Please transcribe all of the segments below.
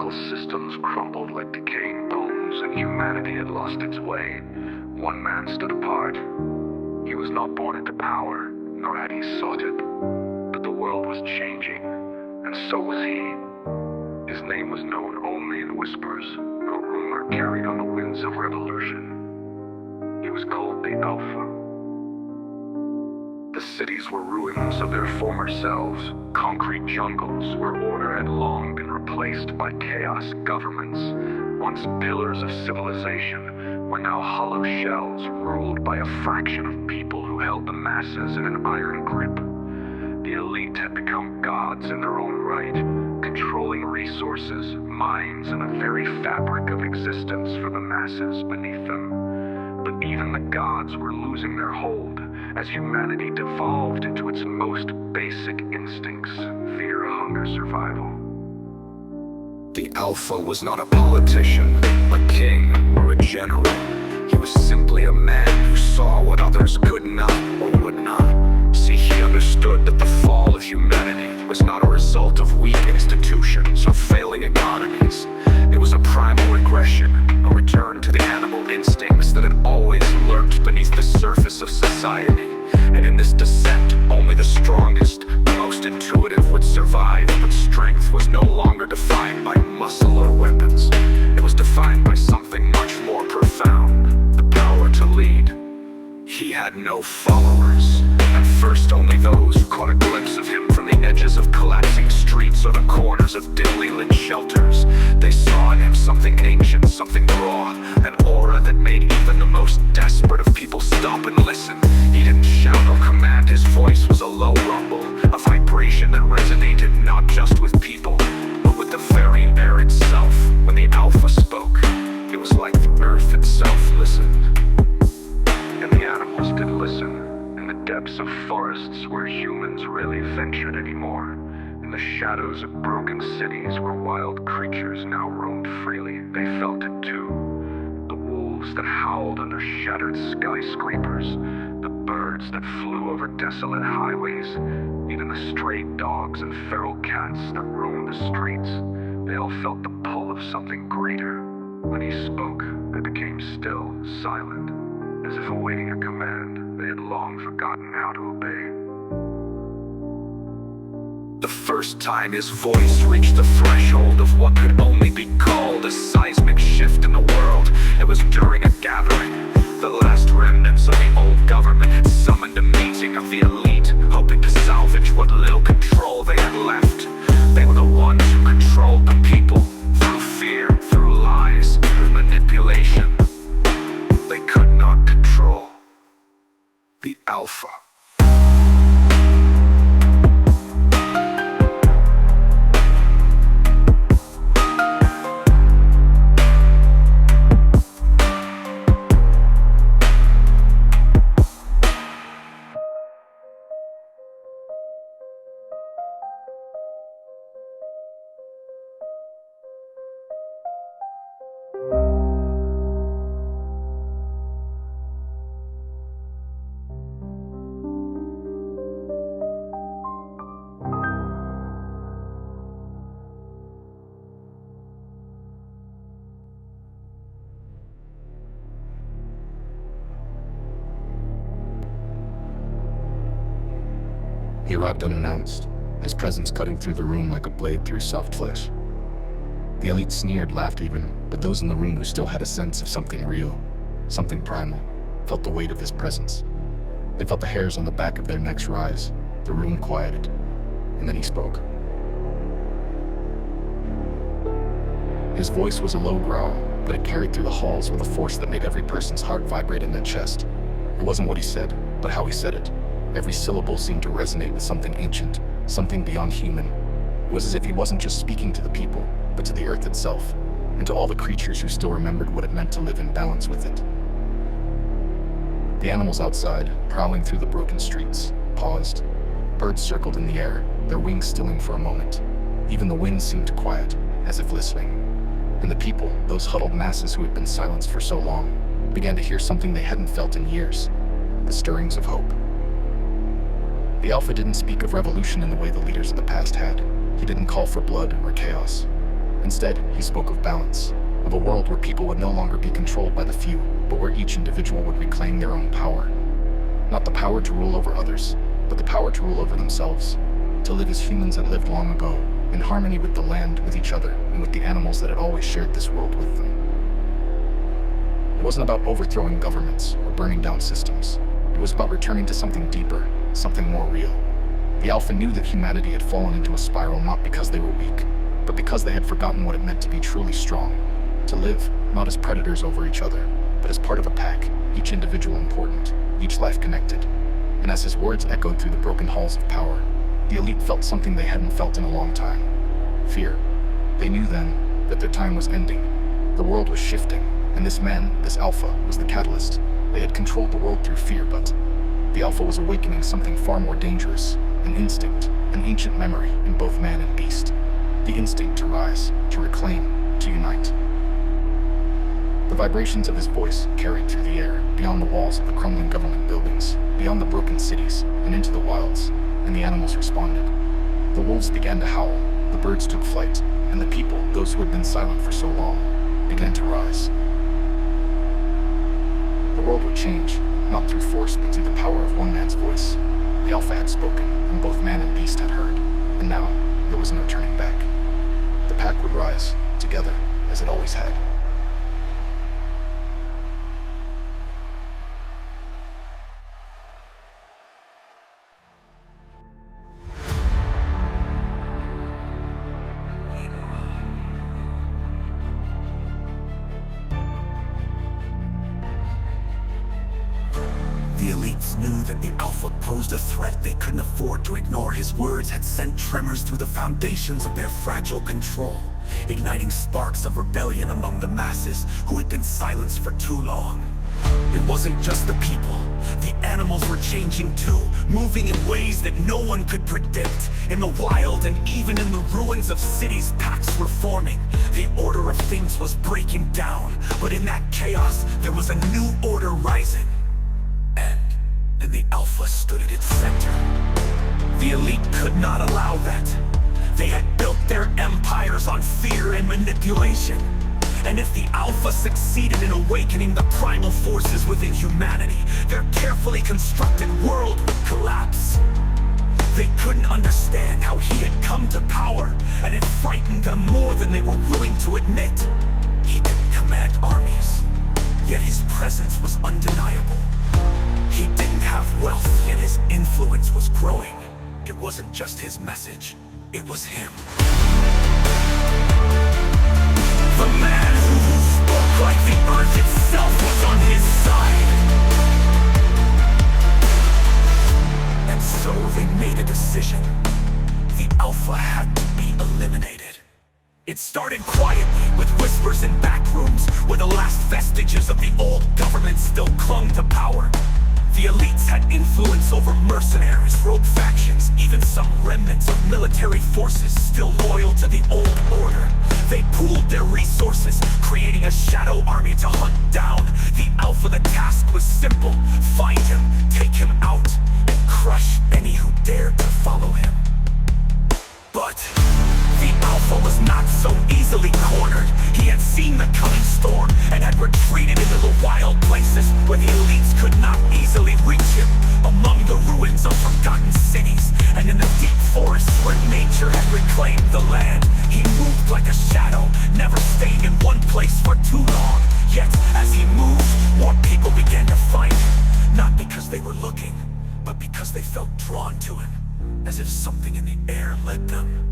political systems crumbled like decaying bones, and humanity had lost its way, one man stood apart. He was not born into power, nor had he sought it, but the world was changing, and so was he. His name was known only in whispers, a rumor carried on the winds of revolution. He was called the Alpha. The cities were ruins of their former selves, concrete jungles where order had long been replaced by chaos. Governments, once pillars of civilization, were now hollow shells ruled by a fraction of people who held the masses in an iron grip. The elite had become gods in their own right, controlling resources, minds, and the very fabric of existence for the masses beneath them. But even the gods were losing their hold as humanity devolved into its most basic instincts: fear, hunger, survival. The Alpha was not a politician, a king, or a general. He was simply a man who saw what others could not or would not. See, he understood that the fall of humanity was not a result of weak institutions or failing economies. It was a primal regression, a return to the animal instincts that had always lurked beneath the surface of society. And in this descent, only the strongest, the most intuitive would survive. But strength was no longer defined by muscle or weapons. It was defined by something much more profound: the power to lead. He had no followers. At first, only those who caught a glimpse of him from the edges of collapsing streets or the corners of dimly lit shelters. They saw in him something ancient, something raw, an aura that made even the most desperate of people stop and listen. He didn't shout or command, his voice was a low rumble, a vibration that resonated not just with people, but with the very air itself. When the Alpha spoke, it was like the earth itself listened. And the animals did listen. In the depths of forests where humans rarely ventured anymore, in the shadows of broken cities where wild creatures now roamed freely, they felt it too. The wolves that howled under shattered skyscrapers, the birds that flew over desolate highways, even the stray dogs and feral cats that roamed the streets, they all felt the pull of something greater. When he spoke, they became still, silent, as if awaiting a command they had long forgotten how to obey. The first time his voice reached the threshold of what could only be called a seismic shift in the world, it was during a gathering. The last remnants of the old government had summoned a meeting of the elite, hoping to salvage what little control they had left. They were the ones who controlled the people, through fear, through lies, through manipulation. They could not control the Alpha. He arrived unannounced, his presence cutting through the room like a blade through soft flesh. The elite sneered, laughed even, but those in the room who still had a sense of something real, something primal, felt the weight of his presence. They felt the hairs on the back of their necks rise. The room quieted, and then he spoke. His voice was a low growl, but it carried through the halls with a force that made every person's heart vibrate in their chest. It wasn't what he said, but how he said it. Every syllable seemed to resonate with something ancient, something beyond human. It was as if he wasn't just speaking to the people, but to the earth itself, and to all the creatures who still remembered what it meant to live in balance with it. The animals outside, prowling through the broken streets, paused. Birds circled in the air, their wings stilling for a moment. Even the wind seemed quiet, as if listening. And the people, those huddled masses who had been silenced for so long, began to hear something they hadn't felt in years: the stirrings of hope. The Alpha didn't speak of revolution in the way the leaders of the past had. He didn't call for blood or chaos. Instead, he spoke of balance, of a world where people would no longer be controlled by the few, but where each individual would reclaim their own power. Not the power to rule over others, but the power to rule over themselves, to live as humans had lived long ago, in harmony with the land, with each other, and with the animals that had always shared this world with them. It wasn't about overthrowing governments or burning down systems. It was about returning to something deeper, something more real. The Alpha knew that humanity had fallen into a spiral not because they were weak, but because they had forgotten what it meant to be truly strong. To live, not as predators over each other, but as part of a pack, each individual important, each life connected. And as his words echoed through the broken halls of power, the elite felt something they hadn't felt in a long time. Fear. They knew then that their time was ending. The world was shifting, and this man, this Alpha, was the catalyst. They had controlled the world through fear, but the Alpha was awakening something far more dangerous, an instinct, an ancient memory in both man and beast. The instinct to rise, to reclaim, to unite. The vibrations of his voice carried through the air, beyond the walls of the crumbling government buildings, beyond the broken cities, and into the wilds, and the animals responded. The wolves began to howl, the birds took flight, and the people, those who had been silent for so long, began to rise. The world would change, not through force, but through the power of one man's voice. The Alpha had spoken, and both man and beast had heard, and now there was no turning back. The pack would rise, together, as it always had. The elites knew that the Alpha posed a threat they couldn't afford to ignore. His words had sent tremors through the foundations of their fragile control, igniting sparks of rebellion among the masses who had been silenced for too long. It wasn't just the people. The animals were changing too, moving in ways that no one could predict. In the wild and even in the ruins of cities, packs were forming. The order of things was breaking down, but in that chaos, there was a new order rising. And the Alpha stood at its center. The elite could not allow that. They had built their empires on fear and manipulation. And if the Alpha succeeded in awakening the primal forces within humanity, their carefully constructed world would collapse. They couldn't understand how he had come to power, and it frightened them more than they were willing to admit. He didn't command armies, yet his presence was undeniable. He didn't have wealth, yet his influence was growing. It wasn't just his message, it was him. The man who spoke like the earth itself was on his side. And so they made a decision. The Alpha had to be eliminated. It started quietly, with whispers in back rooms, where the last vestiges of the old government still clung to power. The elites had influence over mercenaries, rogue factions, even some remnants of military forces still loyal to the old order. They pooled their resources, creating a shadow army to hunt down the Alpha. The task was simple: find him, take him out, and crush any who dared to follow him. But the Alpha was not so easily cornered. He had seen the coming storm and had retreated into the wild places where the elites could not easily reach him, among the ruins of forgotten cities and in the deep forests where nature had reclaimed the land. He moved like a shadow, never staying in one place for too long. Yet, as he moved, more people began to find him, not because they were looking, but because they felt drawn to him, as if something in the air led them.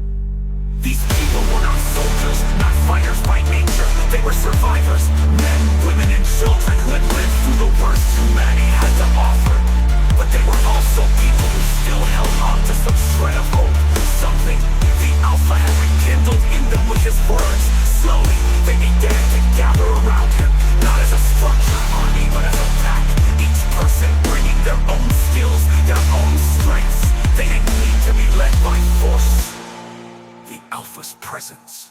These people were not soldiers, not fighters by nature. They were survivors, men, women, and children who had lived through the worst humanity had to offer. But they were also people who still held on to some shred of hope, something the Alpha had rekindled in them with his words. Slowly, they began to gather around him, not as a structured army, but as a pack, each person bringing their own skills, their own strengths. They didn't need to be led by force. The Alpha's presence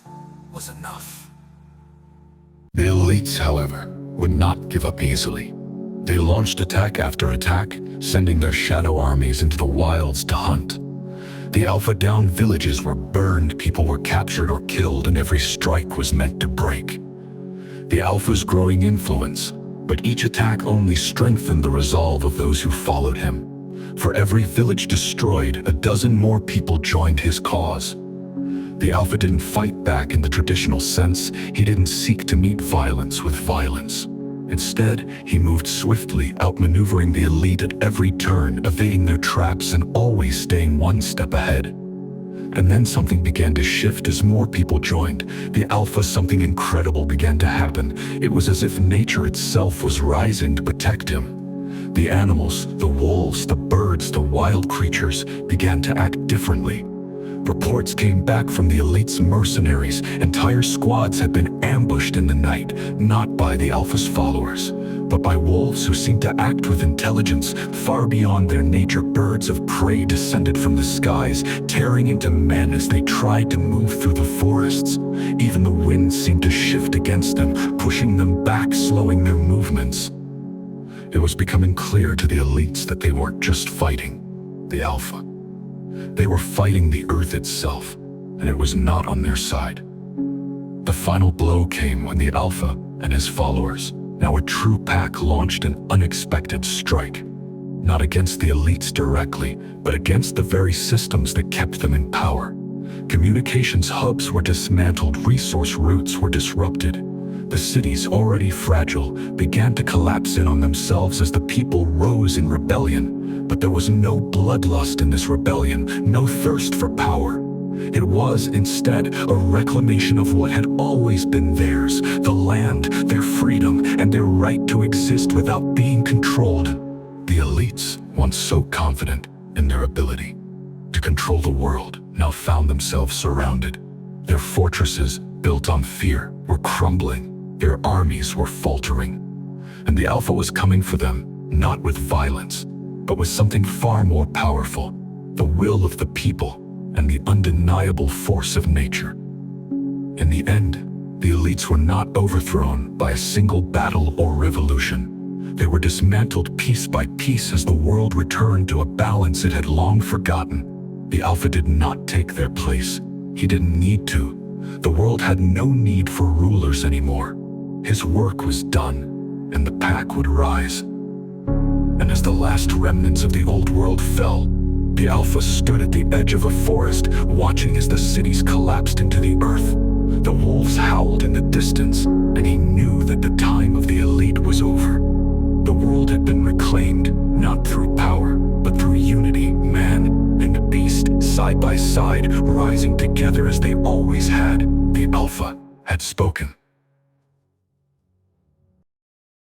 was enough. The elites, however, would not give up easily. They launched attack after attack, sending their shadow armies into the wilds to hunt. The Alpha Down villages were burned, people were captured or killed, and every strike was meant to break the Alpha's growing influence. But each attack only strengthened the resolve of those who followed him. For every village destroyed, a dozen more people joined his cause. The Alpha didn't fight back in the traditional sense. He didn't seek to meet violence with violence. Instead, he moved swiftly, outmaneuvering the elite at every turn, evading their traps and always staying one step ahead. And then something began to shift as more people joined. The Alpha, something incredible began to happen. It was as if nature itself was rising to protect him. The animals, the wolves, the birds, the wild creatures began to act differently. Reports came back from the elite's mercenaries. Entire squads had been ambushed in the night, not by the Alpha's followers, but by wolves who seemed to act with intelligence far beyond their nature. Birds of prey descended from the skies, tearing into men as they tried to move through the forests. Even the wind seemed to shift against them, pushing them back, slowing their movements. It was becoming clear to the elites that they weren't just fighting the Alpha. They were fighting the Earth itself, and it was not on their side. The final blow came when the Alpha and his followers, now a true pack, launched an unexpected strike. Not against the elites directly, but against the very systems that kept them in power. Communications hubs were dismantled, resource routes were disrupted. The cities, already fragile, began to collapse in on themselves as the people rose in rebellion. But there was no bloodlust in this rebellion, no thirst for power. It was, instead, a reclamation of what had always been theirs: the land, their freedom, and their right to exist without being controlled. The elites, once so confident in their ability to control the world, now found themselves surrounded. Their fortresses, built on fear, were crumbling. Their armies were faltering. And the Alpha was coming for them, not with violence, but with something far more powerful: the will of the people and the undeniable force of nature. In the end, the elites were not overthrown by a single battle or revolution. They were dismantled piece by piece as the world returned to a balance it had long forgotten. The Alpha did not take their place. He didn't need to. The world had no need for rulers anymore. His work was done, and the pack would rise. And as the last remnants of the old world fell, the Alpha stood at the edge of a forest, watching as the cities collapsed into the earth. The wolves howled in the distance, and he knew that the time of the elite was over. The world had been reclaimed, not through power, but through unity. Man and beast, side by side, rising together as they always had. The Alpha had spoken.